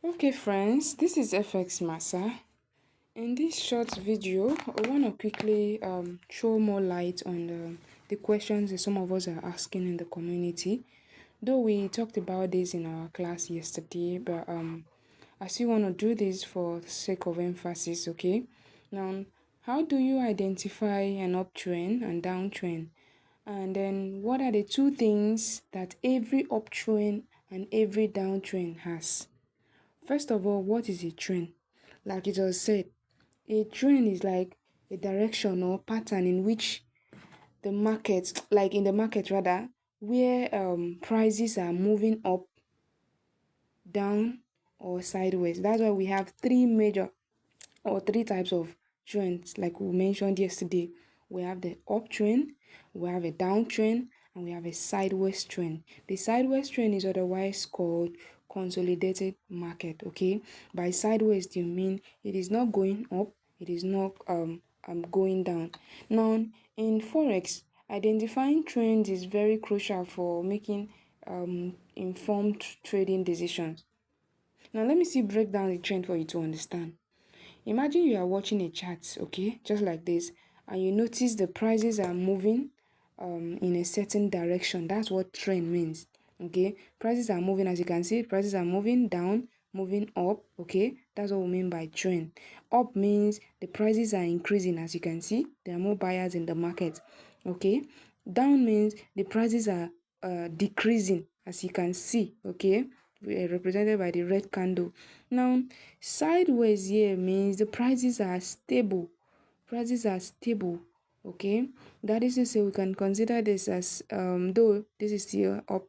Okay friends, this is FX Massa. In this short video, I want to quickly throw more light on the questions that some of us are asking in the community. Though we talked about this in our class yesterday, but I still want to do this for the sake of emphasis, okay? Now, how do you identify an uptrend and downtrend? And then what are the two things that every uptrend and every downtrend has? First of all, what is a trend? Like you just said, a trend is like a direction or pattern in which the market, like in the market rather, where prices are moving up, down, or sideways. That's why we have three major or three types of trends, like we mentioned yesterday. We have the uptrend, we have a downtrend, and we have a sideways trend. The sideways trend is otherwise called consolidated market. Okay, by sideways do you mean it is not going up, it is not going down. Now in forex, identifying trends is very crucial for making informed trading decisions. Now let me see break down the trend for you to understand. Imagine you are watching a chart, okay, just like this, and you notice the prices are moving in a certain direction. That's what trend means, okay? Prices are moving, as you can see, prices are moving down, moving up, okay? That's what we mean by trend. Up means the prices are increasing, as you can see, there are more buyers in the market, okay? Down means the prices are decreasing, as you can see, okay? Represented by the red candle. Now, sideways here means the prices are stable. Prices are stable. Okay, that is to say we can consider this as though this is still up.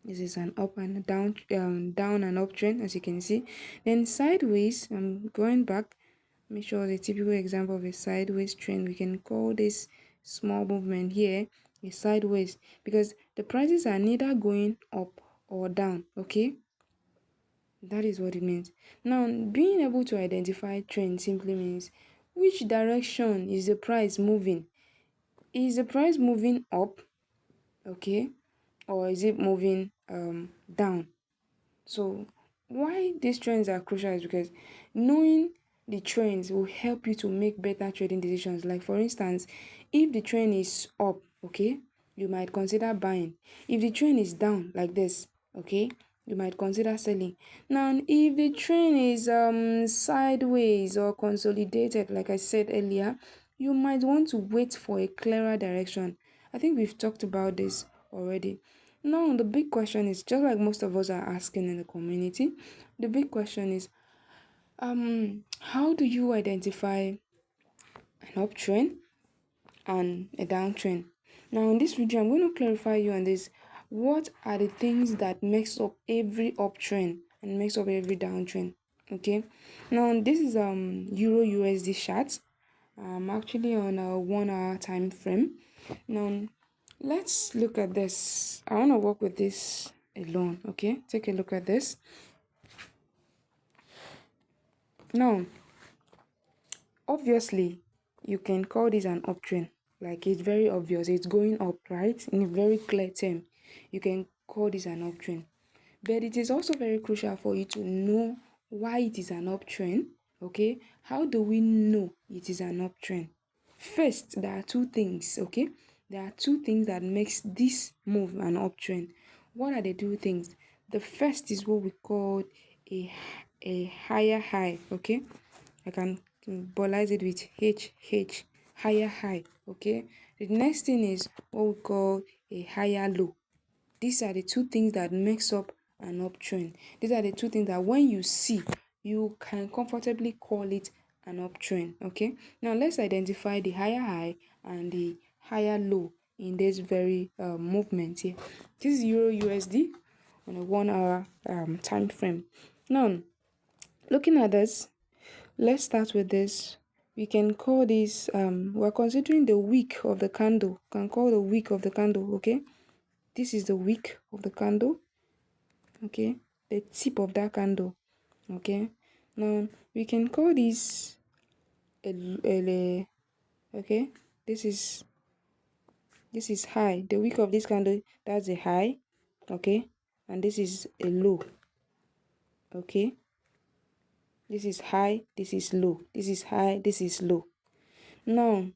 This is an up and down and uptrend, as you can see. Then sideways, I'm going back. Make sure the typical example of a sideways trend. We can call this small movement here a sideways because the prices are neither going up or down. Okay, that is what it means. Now, being able to identify trend simply means which direction is the price moving? Is the price moving up, okay, or is it moving down? So, why these trends are crucial is because knowing the trends will help you to make better trading decisions. Like, for instance, if the trend is up, okay, you might consider buying. If the trend is down like this, okay, you might consider selling. Now, if the trend is sideways or consolidated, like I said earlier, you might want to wait for a clearer direction. I think we've talked about this already. Now, the big question is just like most of us are asking in the community, the big question is how do you identify an uptrend and a downtrend? Now, in this video, I'm going to clarify you on this. What are the things that makes up every uptrend and makes up every downtrend? Okay. Now, this is Euro USD chart. I'm actually on a 1 hour time frame. Now, let's look at this. I want to work with this alone. Okay, take a look at this. Now, obviously, you can call this an uptrend. Like it's very obvious, it's going up, right? In a very clear term, you can call this an uptrend. But it is also very crucial for you to know why it is an uptrend. Okay, how do we know it is an uptrend? First, there are two things. Okay, there are two things that makes this move an uptrend. What are the two things? The first is what we call a higher high. Okay, I can symbolize it with HH, higher high. Okay, the next thing is what we call a higher low. These are the two things that makes up an uptrend. These are the two things that when you see, you can comfortably call it an uptrend. Okay, now let's identify the higher high and the higher low in this very movement here. This is Euro USD on a 1 hour time frame. Now, looking at this, let's start with this. We can call this we're considering the wick of the candle. Can call the wick of the candle. Okay, this is the wick of the candle. Okay, the tip of that candle. Okay, now we can call this a okay, this is high. The wick of this candle, that's a high. Okay, and this is a low. Okay, This is high, this is low. This is high, this is low. Now,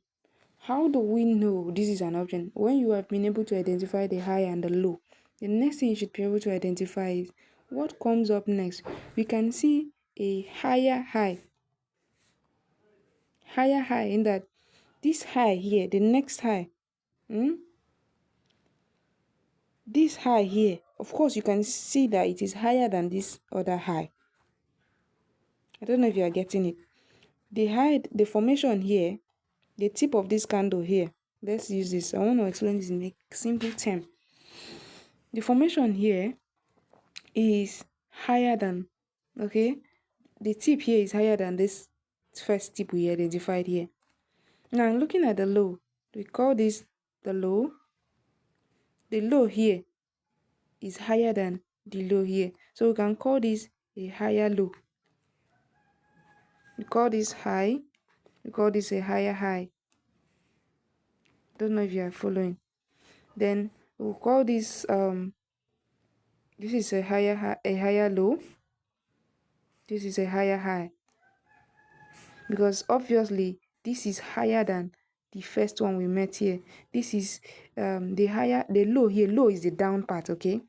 how do we know this is an uptrend? When you have been able to identify the high and the low, the next thing you should be able to identify is what comes up next. We can see a higher high. Higher high in that this high here, the next high, this high here, of course you can see that it is higher than this other high. I don't know if you are getting it. The high, the formation here, the tip of this candle here, let's use this. I want to explain this in a simple term. The formation here is higher than, okay, the tip here is higher than this first tip we identified here. Now looking at the low, we call this the low. The low here is higher than the low here, so we can call this a higher low. We call this high, we call this a higher high. Don't know if you are following. Then we'll call this this is a higher high, a higher low. This is a higher high, because obviously this is higher than the first one we met here. This is the higher, the low here. Low is the down part, okay?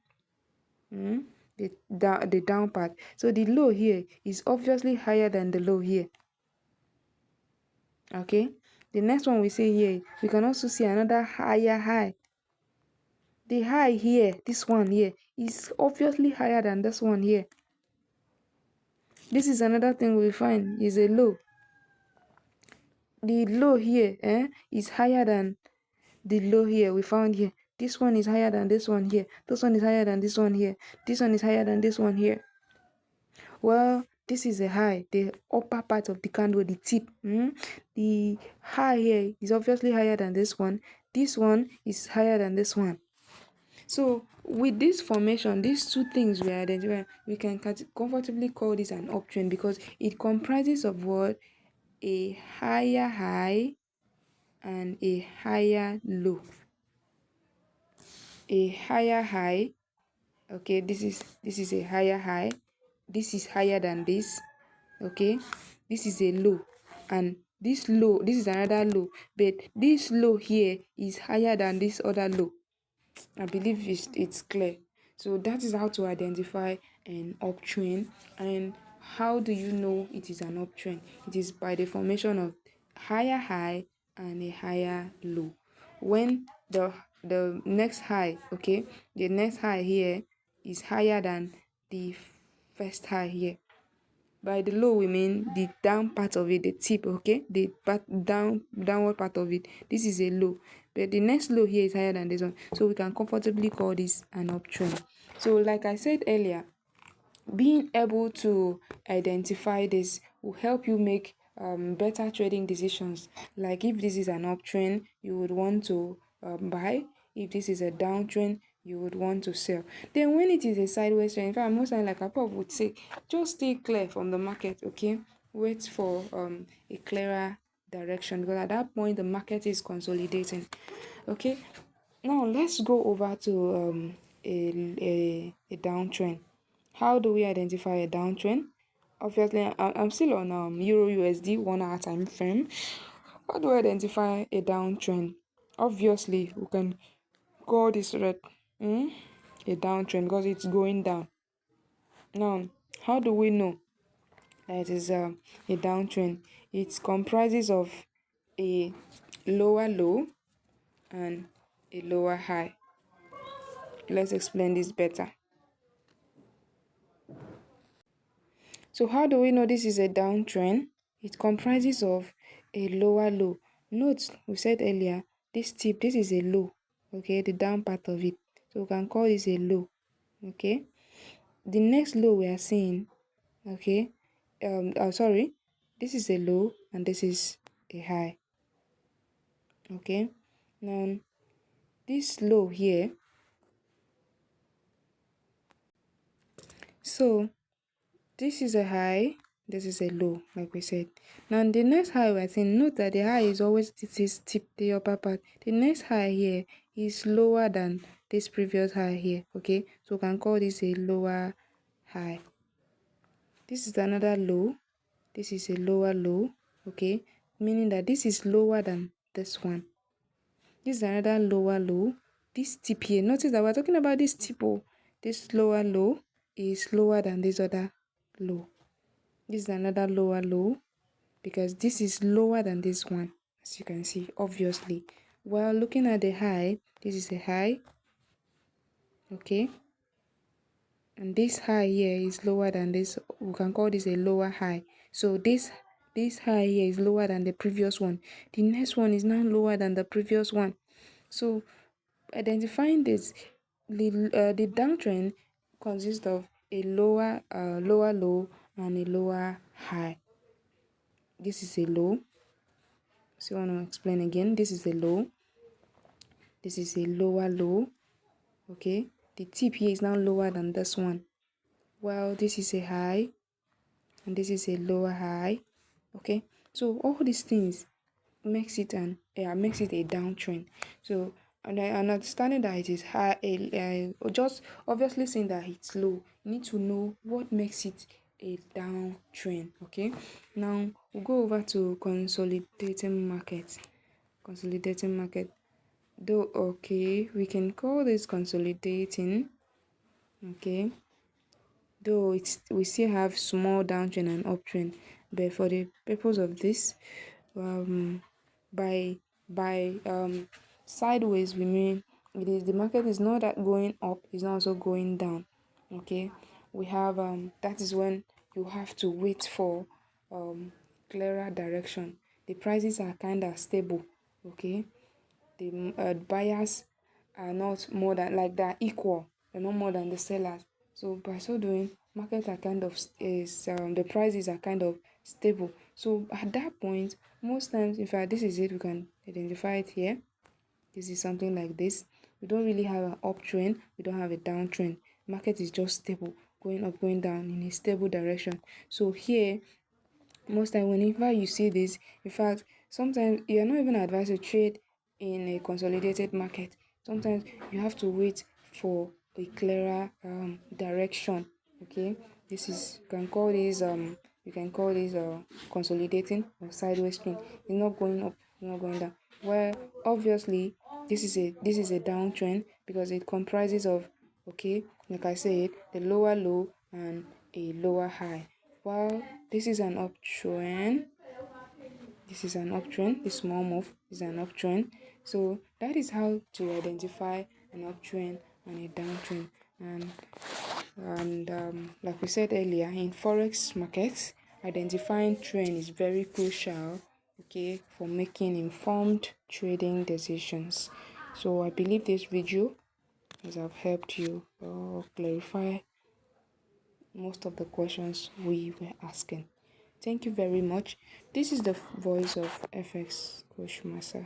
The down part. So the low here is obviously higher than the low here. Okay, the next one we see here, we can also see another higher high. The high here, this one here, is obviously higher than this one here. This is another thing we find is a low. The low here is higher than the low here we found here. This one is higher than this one here. This one is higher than this one here. This one is higher than this one here. Well, this is a high, the upper part of the candle, the tip. The high here is obviously higher than this one. This one is higher than this one. So with this formation, these two things we identify, we can comfortably call this an uptrend, because it comprises of what? A higher high and a higher low. A higher high, okay, this is a higher high. This is higher than this, okay? This is a low, and this low, this is another low, but this low here is higher than this other low. I believe it's clear. So that is how to identify an uptrend. And how do you know it is an uptrend? It is by the formation of higher high and a higher low. When the next high, okay, the next high here is higher than the first high here. By the low, we mean the down part of it, the tip, okay? The downward part of it. This is a low. But the next low here is higher than this one. So we can comfortably call this an uptrend. So like I said earlier, being able to identify this will help you make better trading decisions. Like if this is an uptrend, you would want to buy. If this is a downtrend, you would want to sell. Then when it is a sideways trend, in fact, most times, like I probably would say, just stay clear from the market, okay? Wait for a clearer direction, because at that point the market is consolidating. Okay, now let's go over to a downtrend. How do we identify a downtrend? Obviously, I'm still on Euro USD 1 hour time frame. How do we identify a downtrend? Obviously, we can call this red a downtrend because it's going down. Now, how do we know that it is a downtrend? It comprises of a lower low and a lower high. Let's explain this better. So how do we know this is a downtrend? It comprises of a lower low. Note, we said earlier, this tip, this is a low, okay, the down part of it. So we can call this a low, okay. The next low we are seeing, okay, sorry, this is a low and this is a high, okay. Now, this low here, so this is a high, this is a low, like we said. Now the next high we're seeing, note that the high is always this tip, the upper part. The next high here is lower than this previous high here, okay? So we can call this a lower high. This is another low. this is a lower low, okay, meaning that this is lower than this one. This is another lower low. This tip here, notice that we're talking about this tip. Oh, this lower low is lower than this other low. This is another lower low because this is lower than this one, as you can see, obviously. While looking at the high, this is a high, okay, and this high here is lower than this. We can call this a lower high. So this high here is lower than the previous one. The next one is now lower than the previous one. So identifying this, the downtrend consists of a lower low and a lower high. This is a low. So I want to explain again. This is a low. This is a lower low. Okay. The tip here is now lower than this one. Well, this is a high and this is a lower high. Okay. So all these things makes it a downtrend. So and understanding that it is high, just obviously saying that it's low, you need to know what makes it a downtrend. Okay, now we'll go over to consolidating market. Consolidating market, though, okay, we can call this consolidating. Okay, though we still have small downtrend and uptrend, but for the purpose of this, by sideways, we mean it is the market is not that going up, it's not also going down. Okay, we have that is when you have to wait for clearer direction. The prices are kind of stable. Okay, the buyers are not more than, like, they're equal, they're not more than the sellers. So by so doing, markets are kind of the prices are kind of stable. So at that point, most times, in fact, this is it, we can identify it here. This is something like this. We don't really have an uptrend, we don't have a downtrend. Market is just stable, going up, going down in a stable direction. So here, most time whenever you see this, in fact, sometimes you're not even advised to trade in a consolidated market. Sometimes you have to wait for a clearer direction. Okay, this is, you can call this consolidating or sideways trend. It's not going up, it's not going down. Well, obviously this is a downtrend because it comprises of, okay, like I said, the lower low and a lower high. While this is an uptrend, this small move is an uptrend. So that is how to identify an uptrend and a downtrend. And like we said earlier, in forex markets, identifying trend is very crucial, okay, for making informed trading decisions. So I believe this video has have helped you clarify most of the questions we were asking. Thank you very much. This is the voice of FX Coach Masa.